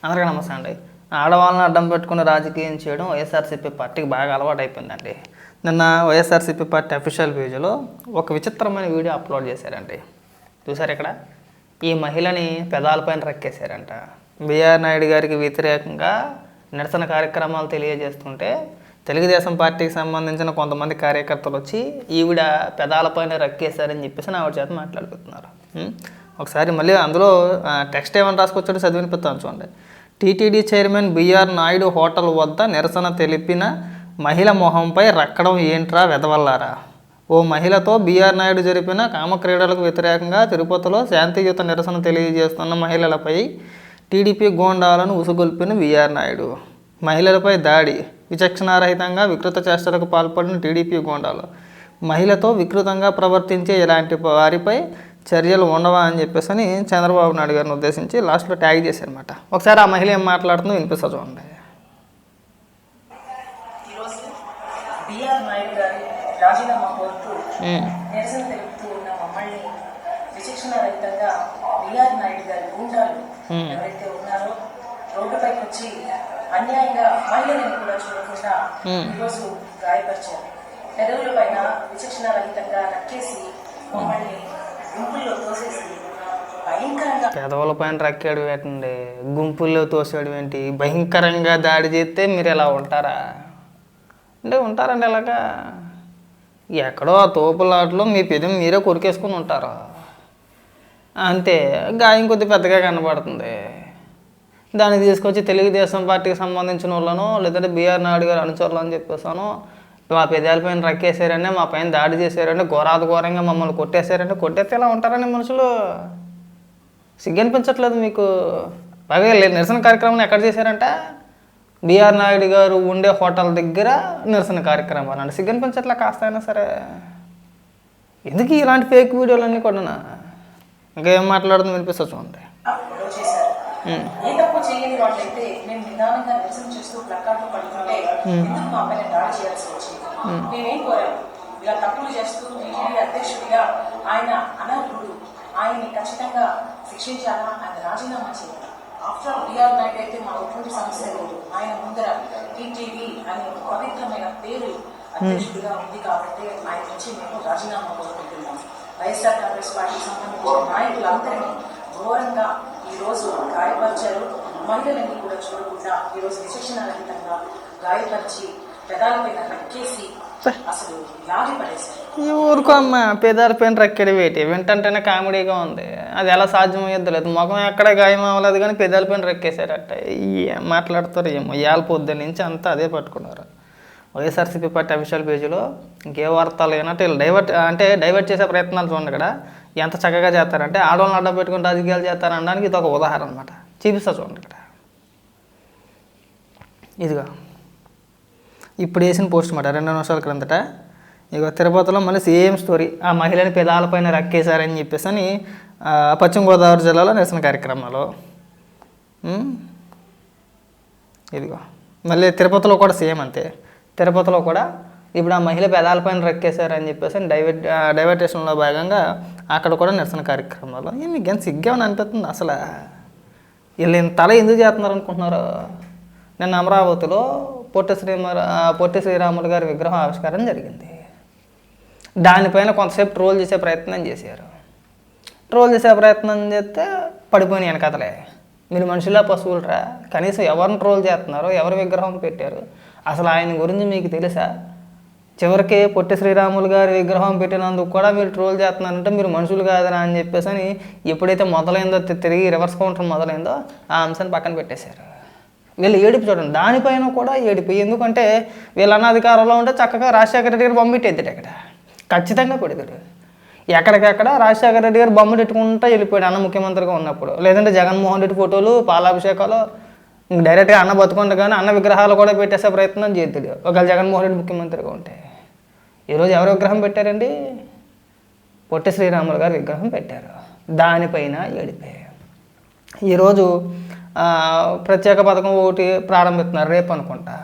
అందరికీ నమస్తే అండి. ఆడవాళ్ళని అడ్డం పెట్టుకుని రాజకీయం చేయడం వైఎస్ఆర్సీపీ పార్టీకి బాగా అలవాటు అయిపోయిందండి. నిన్న వైఎస్ఆర్సీపీ పార్టీ అఫీషియల్ పేజీలో ఒక విచిత్రమైన వీడియో అప్లోడ్ చేశారండి. చూసారు ఇక్కడ ఈ మహిళని పెదాలపైన రక్కేశారంట. బిఆర్ నాయుడు గారికి వ్యతిరేకంగా నిరసన కార్యక్రమాలు తెలియజేస్తుంటే తెలుగుదేశం పార్టీకి సంబంధించిన కొంతమంది కార్యకర్తలు వచ్చి ఈవిడ పెదాలపైన రక్కేశారని చెప్పేసి ఆవిడ చేత మాట్లాడుతున్నారు. ఒకసారి మళ్ళీ అందులో టెక్స్ట్ ఏమని రాసుకొచ్చాడో చదివినిపిస్తాను చూడండి. TTD chairman BR Naidu hotel వద్ద నిరసన తెలిపిన మహిళ మొహంపై రక్కడం ఏంట్రా వెదవల్లారా. ఓ మహిళతో బిఆర్ నాయుడు జరిపిన కామక్రీడలకు వ్యతిరేకంగా తిరుపతిలో శాంతియుత నిరసన తెలియజేస్తున్న మహిళలపై టీడీపీ గోండాలను ఉసుగొల్పిన బిఆర్ నాయుడు. మహిళలపై దాడి, విచక్షణారహితంగా వికృత చేష్టలకు పాల్పడిన టీడీపీ గోండాలు. మహిళతో వికృతంగా ప్రవర్తించే ఇలాంటి వారిపై చర్యలు ఉండవా అని చెప్పేసి అని చంద్రబాబు నాయుడు గారిని ఉద్దేశించి లాస్ట్లో ట్యాగ్ చేశారనమాట. ఒకసారి ఆ మహిళ ఏం మాట్లాడుతుందో వినిపిస్తా చూడండి. బిఆర్ నాయుడు గారి రాజీనామా కోరుతూ నిరసన తెలుపుతూ ఉన్న మమ్మల్ని విచక్షణారహితంగా బిఆర్ నాయుడు గారి గుండాలు ఎవరైతే ఉన్నారో రోడ్డుపైకి వచ్చి అన్యాయంగా మహిళలను కూడా చూడకుండా ఈరోజు గాయపరిచారు. పెదవుల పైన విచక్షణారహితంగా నక్కేసి మమ్మల్ని గుంపుల్లో తోసేసి భయంకరంగా పెదవుల పైన రక్కేడు ఏంటండి, గుంపుల్లో తోసేయడం ఏంటి, భయంకరంగా దాడి చేస్తే మీరు ఎలా ఉంటారా అంటే ఉంటారండి. ఇలాగా ఎక్కడో ఆ తోపులాటలో మీ పెదం మీరే కొరికేసుకుని ఉంటారు అంతే. గాయం కొద్ది పెద్దగా కనబడుతుంది. దాన్ని తీసుకొచ్చి తెలుగుదేశం పార్టీకి సంబంధించిన వాళ్ళను లేదంటే బిఆర్ నాయుడు గారు అనుచరులు అని చెప్పేసాను మా పెదాలపైన రక్కేసారంటే మా పైన దాడి చేశారంటే ఘోరంగా మమ్మల్ని కొట్టేశారంటే కొట్టేస్తే ఎలా ఉంటారండి మనుషులు. సిగ్గనిపించట్లేదు మీకు. బాగా నిరసన కార్యక్రమం ఎక్కడ చేశారంట, బిఆర్ నాయుడు గారు ఉండే హోటల్ దగ్గర నిరసన కార్యక్రమాలు అంటే సిగ్గనిపించట్లే కాస్త అయినా సరే. ఎందుకు ఇలాంటి ఫేక్ వీడియోలన్నీ కూడా ఇంకేం మాట్లాడుతుంది వినిపిస్తా చూడండి. ఏ తప్పు చేయని వాళ్ళైతే మేము నిదానంగా నిరసన చేస్తూ ప్లకార్డులు పడుతుంటే ఎందుకు మా పైన దాడి చేయాల్సి వచ్చింది. మేమేం కోరాము, ఇలా తప్పులు చేస్తూ టీటీడీ అధ్యక్షుడిగా ఆయన అనర్హుడు, ఆయన్ని ఖచ్చితంగా శిక్షించాలా, ఆయన రాజీనామా చేయాలి. ఆఫ్టర్ ఆల్ బిఆర్ నాయుడు అయితే మా ఎటువంటి సమస్య లేదు. ఆయన ముందర టీటీడీ అనే ఒక పవిత్రమైన పేరు అధ్యక్షుడిగా ఉంది కాబట్టి ఆయన నుంచి మేము రాజీనామా కోరుకుంటున్నాం. వైఎస్ఆర్ కాంగ్రెస్ పార్టీకి సంబంధించిన నాయకులందరినీ ఘోరంగా ఈరోజు గాయపరిచారు. మహిళలన్నీ కూడా చూడకుండా ఈరోజు విచక్షణారహితంగా గాయపరిచి పెదాలపైన రక్కేసి అసలు లాగి పడేశారు. ఈ ఊరుకో అమ్మ, పెదాలపైన రక్కేది వేటి వింటంటేనే కామెడీగా ఉంది. అది ఎలా సాధ్యమయ్యేది లేదు. ముఖం ఎక్కడ గాయం అవ్వలేదు కానీ పెదాలపైన రక్కేశారట. ఏం మాట్లాడతారు ఏమో. ఇవాళ పొద్దున్న నుంచి అంతా అదే పట్టుకున్నారు. వైఎస్ఆర్సీపీ పార్టీ అఫీషియల్ పేజీలో ఇంకే వార్తలు ఏమంటే వీళ్ళు డైవర్ట్ చేసే ప్రయత్నాలు చూడండి. ఇక్కడ ఎంత చక్కగా చేస్తారంటే ఆడవాళ్ళని అడ్డం పెట్టుకుని రాజకీయాలు చేస్తారనడానికి ఇది ఒక ఉదాహరణ అనమాట. చూపిస్తా చూడండి. ఇక్కడ ఇదిగా ఇప్పుడు వేసిన పోస్ట్ మాట 2 నిమిషాల క్రిందట. ఇక తిరుపతిలో మళ్ళీ సేమ్ స్టోరీ. ఆ మహిళని పెదాలపైన రక్కేశారని చెప్పేసి అని పశ్చిమ గోదావరి జిల్లాలో నిరసన కార్యక్రమాలు. ఇదిగో మళ్ళీ తిరుపతిలో కూడా సేమ్ అంతే. తిరుపతిలో కూడా ఇప్పుడు ఆ మహిళ పెదాలపైన రక్కేశారని చెప్పేసి డైవర్టేషన్లో భాగంగా అక్కడ కూడా నిరసన కార్యక్రమాలు. మీకు ఎంత సిగ్గేమని అనిపిస్తుంది అసలు. వీళ్ళు తల ఎందుకు చేస్తున్నారు అనుకుంటున్నారు. నిన్న అమరావతిలో పొట్టి శ్రీరాములు గారి విగ్రహం ఆవిష్కారం జరిగింది. దానిపైన కొంతసేపు ట్రోల్ చేసే ప్రయత్నం చేశారు. ట్రోల్ చేసే ప్రయత్నం చేస్తే పడిపోయినాయి వెనకతలే. మీరు మనుషులా పశువులరా, కనీసం ఎవరిని ట్రోల్ చేస్తున్నారు, ఎవరి విగ్రహం పెట్టారు, అసలు ఆయన గురించి మీకు తెలుసా? చివరికి పొట్టి శ్రీరాములు గారి విగ్రహం పెట్టినందుకు కూడా మీరు ట్రోల్ చేస్తున్నారంటే మీరు మనుషులు కాదరా అని చెప్పేసి అని ఎప్పుడైతే మొదలైందో తిరిగి రివర్స్ కౌంటర్ మొదలైందో ఆ అంశాన్ని పక్కన పెట్టేశారు. వీళ్ళు ఏడుపు చూడండి. దానిపైన కూడా ఏడుపు. ఎందుకంటే వీళ్ళు అనాధికారంలో ఉంటే చక్కగా రాజశేఖర రెడ్డి గారు బొమ్మ పెట్టేద్దాడు. ఇక్కడ ఖచ్చితంగా పెడతాడు. ఎక్కడికెక్కడ రాజశేఖర రెడ్డి గారు బొమ్మ పెట్టుకుంటూ వెళ్ళిపోయాడు అన్న ముఖ్యమంత్రిగా ఉన్నప్పుడు. లేదంటే జగన్మోహన్ రెడ్డి ఫోటోలు, పాలాభిషేకాలు, ఇంక డైరెక్ట్గా అన్న బతుకుంటే కానీ అన్న విగ్రహాలు కూడా పెట్టేసే ప్రయత్నం చేద్దాడు ఒకవేళ జగన్మోహన్ రెడ్డి ముఖ్యమంత్రిగా ఉంటే. ఈరోజు ఎవరి విగ్రహం పెట్టారండి? పొట్టి శ్రీరాములు గారి విగ్రహం పెట్టారు. దానిపైన ఏడిపోయారు. ఈరోజు ప్రత్యేక పథకం ఒకటి ప్రారంభిస్తున్నారు రేపు అనుకుంటా.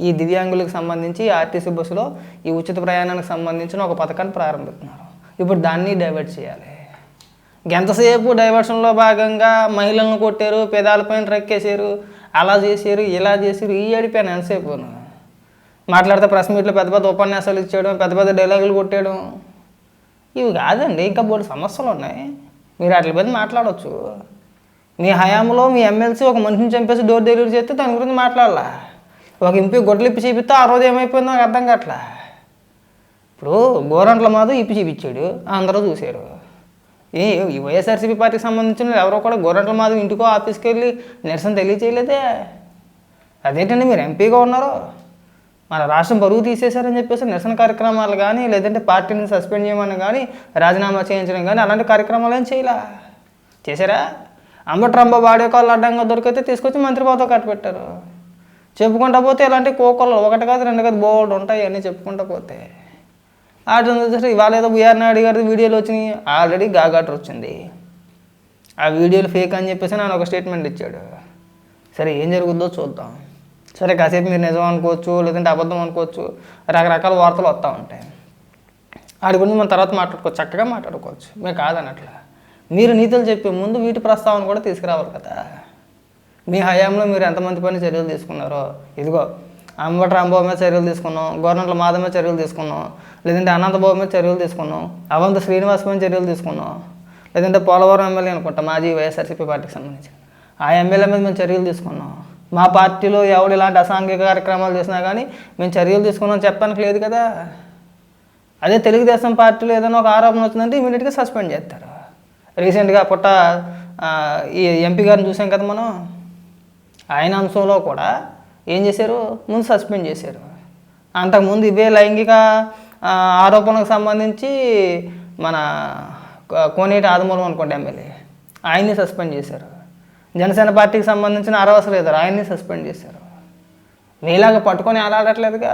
ఈ దివ్యాంగులకు సంబంధించి ఆర్టీసీ బస్సులో ఈ ఉచిత ప్రయాణానికి సంబంధించిన ఒక పథకాన్ని ప్రారంభిస్తున్నారు. ఇప్పుడు దాన్ని డైవర్ట్ చేయాలి. ఎంతసేపు డైవర్షన్లో భాగంగా మహిళలను కొట్టారు, పెదాలపైన రెక్కేసారు, అలా చేశారు, ఇలా చేశారు, ఈ అడిపోయాను ఎంతసేపు. మాట్లాడితే ప్రెస్ మీట్లో పెద్ద పెద్ద ఉపన్యాసాలు ఇచ్చేయడం, పెద్ద పెద్ద డైలాగులు కొట్టేయడం, ఇవి కాదండి. ఇంకా బోర్డు సమస్యలు ఉన్నాయి. మీరు వాటి మీద మాట్లాడవచ్చు. మీ హయాంలో మీ ఎమ్మెల్సీ ఒక మనిషిని చంపేసి డోర్ డెలివరీ చేస్తే దాని గురించి మాట్లాడాల. ఒక ఎంపీ గొడ్డలు ఇప్పి చూపిస్తే ఆ రోజు ఏమైపోయిందో నాకు అర్థం కావట్లా. ఇప్పుడు గోరంట్ల మాధవ్ ఇప్పి చూపించాడు, అందరూ చూశారు. ఈ వైఎస్ఆర్సీపీ పార్టీకి సంబంధించిన ఎవరో కూడా గోరంట్ల మాధవ్ ఇంటికో ఆఫీస్కి వెళ్ళి నిరసన తెలియచేయలేదే. అదేంటండి మీరు ఎంపీగా ఉన్నారు, మన రాష్ట్రం బరువు తీసేశారని చెప్పేసి నిరసన కార్యక్రమాలు కానీ, లేదంటే పార్టీని సస్పెండ్ చేయమని కానీ, రాజీనామా చేయించడం కానీ అలాంటి కార్యక్రమాలు ఏం చేయలే. చేశారా? అంబట్రంబ వాడే కాళ్ళు అడ్డంగా దొరికితే తీసుకొచ్చి మంత్రి పదవి కట్టబెట్టారు. చెప్పుకుంటా పోతే ఇలాంటి కోకొలు ఒకటి కాదు రెండు కాదు బోర్డు ఉంటాయి అన్నీ చెప్పుకుంటా పోతే. వాటిని చూస్తే ఇవాళ ఏదో బీఆర్ నాయుడు గారి వీడియోలు వచ్చినాయి, ఆల్రెడీ గాగాటర్ వచ్చింది. ఆ వీడియోలు ఫేక్ అని చెప్పేసి నేను ఒక స్టేట్మెంట్ ఇచ్చాడు. సరే ఏం జరుగుద్దో చూద్దాం. సరే కాసేపు మీరు నిజం అనుకోవచ్చు, లేదంటే అబద్ధం అనుకోవచ్చు, రకరకాల వార్తలు వస్తూ ఉంటాయి. వాటి గురించి మనం తర్వాత మాట్లాడుకోవచ్చు, చక్కగా మాట్లాడుకోవచ్చు. మీరు కాదన్నట్లా. మీరు నీతులు చెప్పే ముందు వీటి ప్రస్తావన కూడా తీసుకురావాలి కదా. మీ హయాంలో మీరు ఎంతమంది పైన చర్యలు తీసుకున్నారో, ఇదిగో అంబటి రాంబాబు మీద చర్యలు తీసుకున్నాం, గవర్నమెంట్ల మాధవ్ మీద చర్యలు తీసుకున్నాం, లేదంటే అనంతబాబు మీద చర్యలు తీసుకున్నాం, అవంత శ్రీనివాస్ మీద చర్యలు తీసుకున్నాం, లేదంటే పోలవరం ఎమ్మెల్యే అనుకుంటా మాజీ వైఎస్ఆర్సీపీ పార్టీకి సంబంధించి ఆ ఎమ్మెల్యే మీద మేము చర్యలు తీసుకున్నాం. మా పార్టీలో ఎవరు ఇలాంటి అసాంఘిక కార్యక్రమాలు చేసినా కానీ మేము చర్యలు తీసుకున్నాం చెప్పడానికి లేదు కదా. అదే తెలుగుదేశం పార్టీలో ఏదైనా ఒక ఆరోపణ వచ్చిందంటే ఇమీడియట్గా సస్పెండ్ చేస్తారు. రీసెంట్గా ఈ ఎంపీ గారిని చూసాం కదా మనం. ఆయన అంశంలో కూడా ఏం చేశారు, ముందు సస్పెండ్ చేశారు. అంతకుముందు ఇవే లైంగిక ఆరోపణలకు సంబంధించి మన కోనేటి ఆదిమూలం అనుకోండి ఎమ్మెల్యే, ఆయన్ని సస్పెండ్ చేశారు. జనసేన పార్టీకి సంబంధించిన అరవస లేదారు, ఆయన్ని సస్పెండ్ చేశారు. నీలాగా పట్టుకొని ఆడాడట్లేదుగా.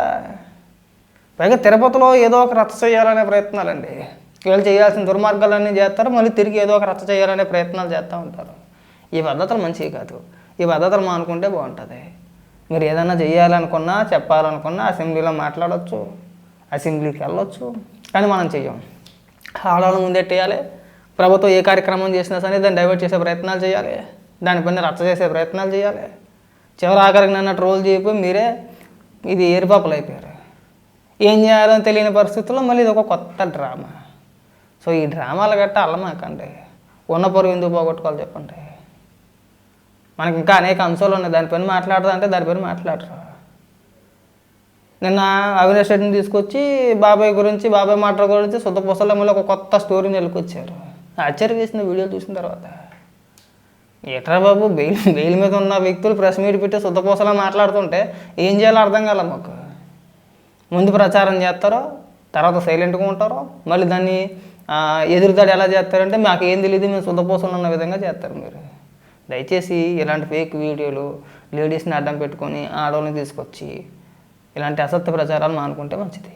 పైగా తిరుపతిలో ఏదో ఒక రచ్చ చేయాలనే ప్రయత్నాలండి. వీళ్ళు చేయాల్సిన దుర్మార్గాలన్నీ చేస్తారు, మళ్ళీ తిరిగి ఏదో ఒక రచ్చ చేయాలనే ప్రయత్నాలు చేస్తూ ఉంటారు. ఈ పద్ధతులు మంచివి కాదు. ఈ పద్ధతులు మానుకుంటే బాగుంటుంది. మీరు ఏదైనా చేయాలనుకున్నా, చెప్పాలనుకున్నా అసెంబ్లీలో మాట్లాడవచ్చు, అసెంబ్లీకి వెళ్ళొచ్చు. కానీ మనం చెయ్యం. ఆడవాళ్ళ ముందెట్టేయాలి. ప్రభుత్వం ఏ కార్యక్రమం చేసినా సరే దాన్ని డైవర్ట్ చేసే ప్రయత్నాలు చేయాలి, దానిపైన రచ్చ చేసే ప్రయత్నాలు చేయాలి. చివరి ఆఖరికి నన్ను ట్రోల్ చేయకపోయి మీరే ఇది ఏరిపాపలు అయిపోయారు. ఏం చేయాలో తెలియని పరిస్థితుల్లో మళ్ళీ ఇది ఒక కొత్త డ్రామా. సో ఈ డ్రామాలు గట్ట అల్లమాకండి. ఉన్న పొరుగు ఎందుకు పోగొట్టుకోవాలి చెప్పండి. మనకి ఇంకా అనేక అంశాలు ఉన్నాయి. దానిపైన మాట్లాడదా అంటే దానిపైన మాట్లాడరు. నిన్న అవినాష్ రెడ్డిని తీసుకొచ్చి బాబాయ్ మాటల గురించి సుద్దపూసల మళ్ళీ ఒక కొత్త స్టోరీని వెళ్ళుకొచ్చారు. ఆశ్చర్యం వేసిన వీడియో చూసిన తర్వాత. ఎట్రా బాబు, బెయిల్ మీద ఉన్న వ్యక్తులు ప్రెస్ మీట్ పెట్టి సుద్దపూసలా మాట్లాడుతుంటే ఏం చేయాలో అర్థం కాల మాకు. ముందు ప్రచారం చేస్తారో, తర్వాత సైలెంట్గా ఉంటారో, మళ్ళీ దాన్ని ఎదురుదాడి ఎలా చేస్తారంటే మాకు ఏం తెలియదు, మేము సుద్దపూసలు ఉన్న విధంగా చేస్తారు. మీరు దయచేసి ఇలాంటి ఫేక్ వీడియోలు, లేడీస్ని అడ్డం పెట్టుకొని ఆడవాళ్ళని తీసుకొచ్చి ఇలాంటి అసత్య ప్రచారాలు మానుకుంటే మంచిది.